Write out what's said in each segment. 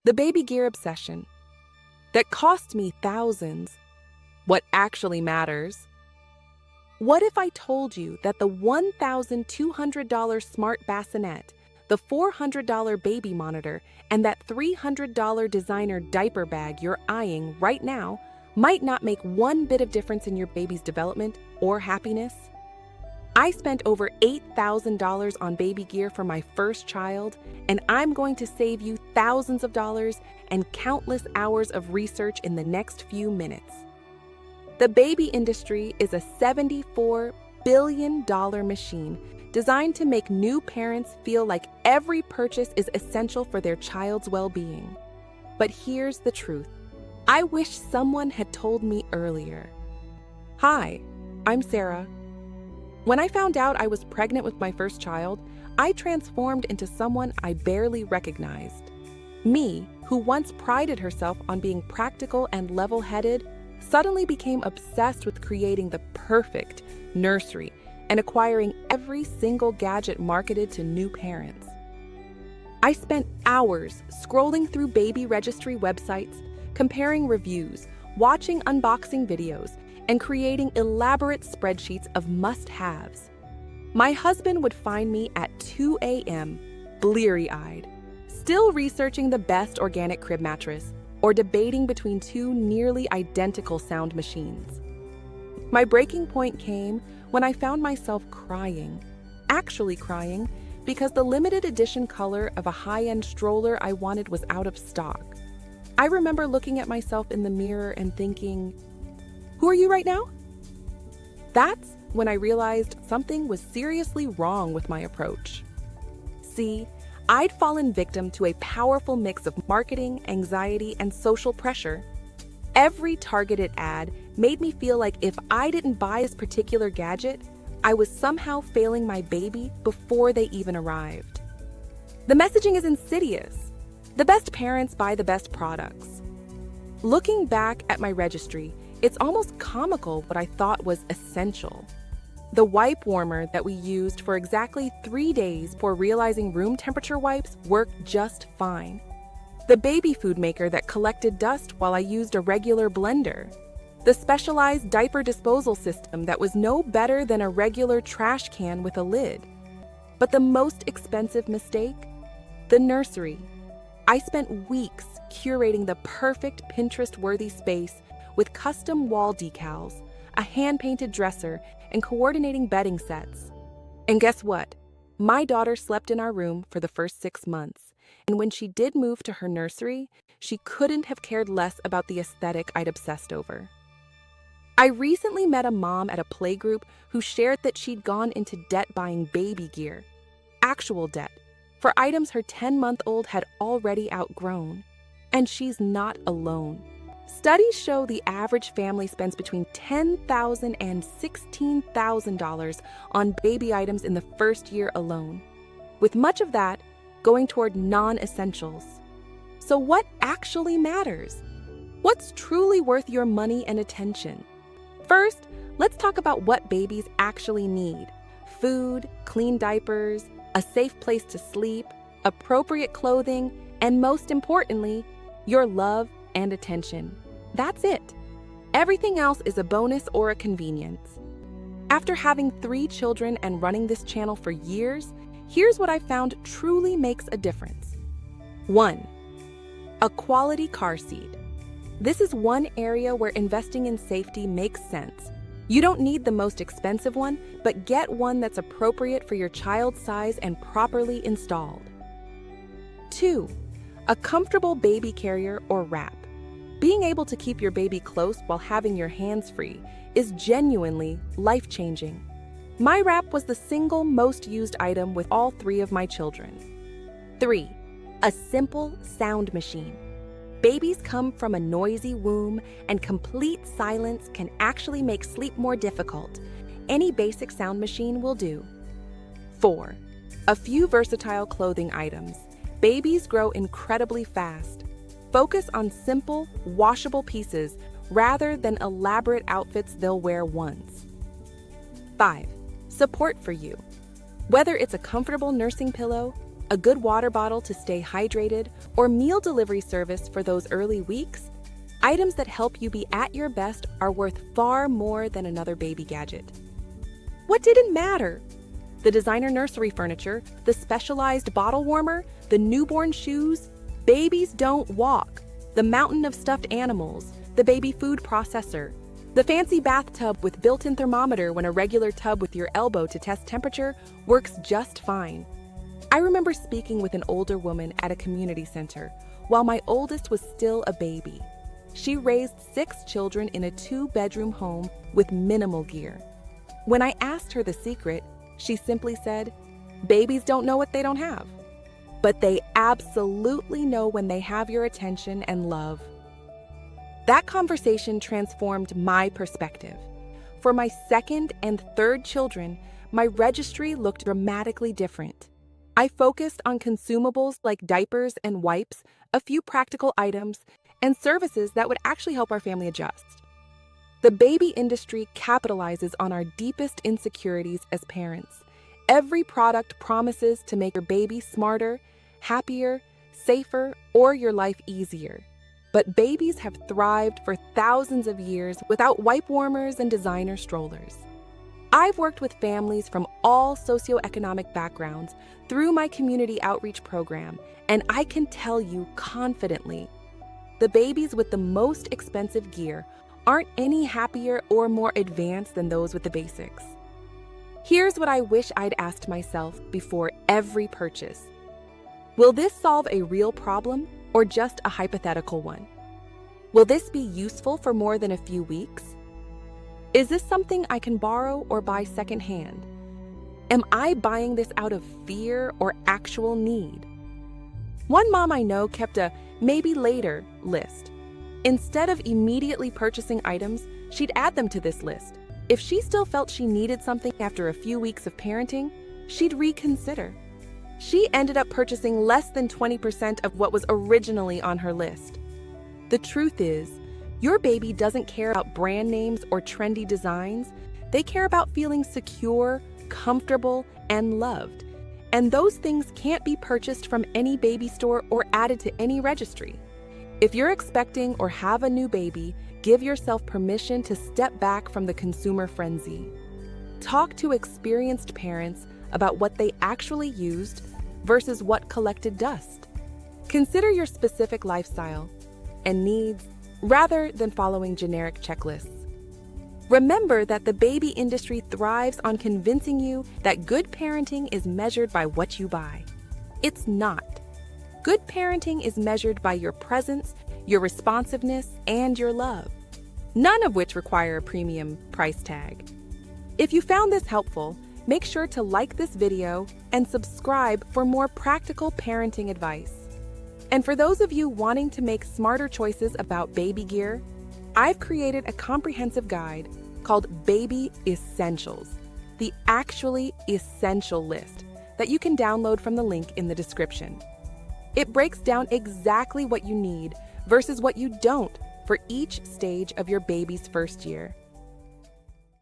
The baby gear obsession that cost me thousands. What actually matters? What if I told you that the $1,200 smart bassinet, the $400 baby monitor, and that $300 designer diaper bag you're eyeing right now might not make one bit of difference in your baby's development or happiness? I spent over $8,000 on baby gear for my first child, and I'm going to save you thousands of dollars and countless hours of research in the next few minutes. The baby industry is a $74 billion machine designed to make new parents feel like every purchase is essential for their child's well-being. But here's the truth. I wish someone had told me earlier. Hi, I'm Sarah. When I found out I was pregnant with my first child, I transformed into someone I barely recognized. Me, who once prided herself on being practical and level-headed, suddenly became obsessed with creating the perfect nursery and acquiring every single gadget marketed to new parents. I spent hours scrolling through baby registry websites, comparing reviews, watching unboxing videos, and creating elaborate spreadsheets of must-haves. My husband would find me at 2 a.m., bleary-eyed, still researching the best organic crib mattress or debating between two nearly identical sound machines. My breaking point came when I found myself crying, actually crying, because the limited edition color of a high-end stroller I wanted was out of stock. I remember looking at myself in the mirror and thinking, "Who are you right now?" That's when I realized something was seriously wrong with my approach. See, I'd fallen victim to a powerful mix of marketing, anxiety, and social pressure. Every targeted ad made me feel like if I didn't buy this particular gadget, I was somehow failing my baby before they even arrived. The messaging is insidious. The best parents buy the best products. Looking back at my registry, it's almost comical what I thought was essential. The wipe warmer that we used for exactly 3 days before realizing room temperature wipes worked just fine. The baby food maker that collected dust while I used a regular blender. The specialized diaper disposal system that was no better than a regular trash can with a lid. But the most expensive mistake? The nursery. I spent weeks curating the perfect Pinterest-worthy space with custom wall decals, a hand-painted dresser, and coordinating bedding sets. And guess what? My daughter slept in our room for the first 6 months, and when she did move to her nursery, she couldn't have cared less about the aesthetic I'd obsessed over. I recently met a mom at a playgroup who shared that she'd gone into debt buying baby gear, actual debt, for items her 10-month-old had already outgrown. And she's not alone. Studies show the average family spends between $10,000 and $16,000 on baby items in the first year alone, with much of that going toward non-essentials. So what actually matters? What's truly worth your money and attention? First, let's talk about what babies actually need. Food, clean diapers, a safe place to sleep, appropriate clothing, and most importantly, your love and attention. That's it. Everything else is a bonus or a convenience. After having 3 children and running this channel for years, here's what I found truly makes a difference. 1. A quality car seat. This is one area where investing in safety makes sense. You don't need the most expensive one, but get one that's appropriate for your child's size and properly installed. 2. A comfortable baby carrier or wrap. Being able to keep your baby close while having your hands free is genuinely life-changing. My wrap was the single most used item with all 3 of my children. 3. A simple sound machine. Babies come from a noisy womb, and complete silence can actually make sleep more difficult. Any basic sound machine will do. 4. A few versatile clothing items. Babies grow incredibly fast. Focus on simple, washable pieces rather than elaborate outfits they'll wear once. 5. Support for you. Whether it's a comfortable nursing pillow, a good water bottle to stay hydrated, or meal delivery service for those early weeks, items that help you be at your best are worth far more than another baby gadget. What didn't matter? The designer nursery furniture, the specialized bottle warmer, the newborn shoes. Babies don't walk. The mountain of stuffed animals, the baby food processor, the fancy bathtub with built-in thermometer when a regular tub with your elbow to test temperature works just fine. I remember speaking with an older woman at a community center while my oldest was still a baby. She raised 6 children in a 2-bedroom home with minimal gear. When I asked her the secret, she simply said, "Babies don't know what they don't have. But they absolutely know when they have your attention and love." That conversation transformed my perspective. For my second and third children, my registry looked dramatically different. I focused on consumables like diapers and wipes, a few practical items, and services that would actually help our family adjust. The baby industry capitalizes on our deepest insecurities as parents. Every product promises to make your baby smarter, happier, safer, or your life easier. But babies have thrived for thousands of years without wipe warmers and designer strollers. I've worked with families from all socioeconomic backgrounds through my community outreach program, and I can tell you confidently, the babies with the most expensive gear aren't any happier or more advanced than those with the basics. Here's what I wish I'd asked myself before every purchase. Will this solve a real problem or just a hypothetical one? Will this be useful for more than a few weeks? Is this something I can borrow or buy secondhand? Am I buying this out of fear or actual need? One mom I know kept a maybe later list. Instead of immediately purchasing items, she'd add them to this list. If she still felt she needed something after a few weeks of parenting, she'd reconsider. She ended up purchasing less than 20% of what was originally on her list. The truth is, your baby doesn't care about brand names or trendy designs. They care about feeling secure, comfortable, and loved. And those things can't be purchased from any baby store or added to any registry. If you're expecting or have a new baby, give yourself permission to step back from the consumer frenzy. Talk to experienced parents about what they actually used versus what collected dust. Consider your specific lifestyle and needs rather than following generic checklists. Remember that the baby industry thrives on convincing you that good parenting is measured by what you buy. It's not. Good parenting is measured by your presence, your responsiveness, and your love, none of which require a premium price tag. If you found this helpful, make sure to like this video and subscribe for more practical parenting advice. And for those of you wanting to make smarter choices about baby gear, I've created a comprehensive guide called Baby Essentials, the actually essential list that you can download from the link in the description. It breaks down exactly what you need versus what you don't for each stage of your baby's first year.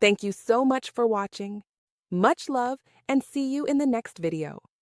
Thank you so much for watching. Much love, and see you in the next video.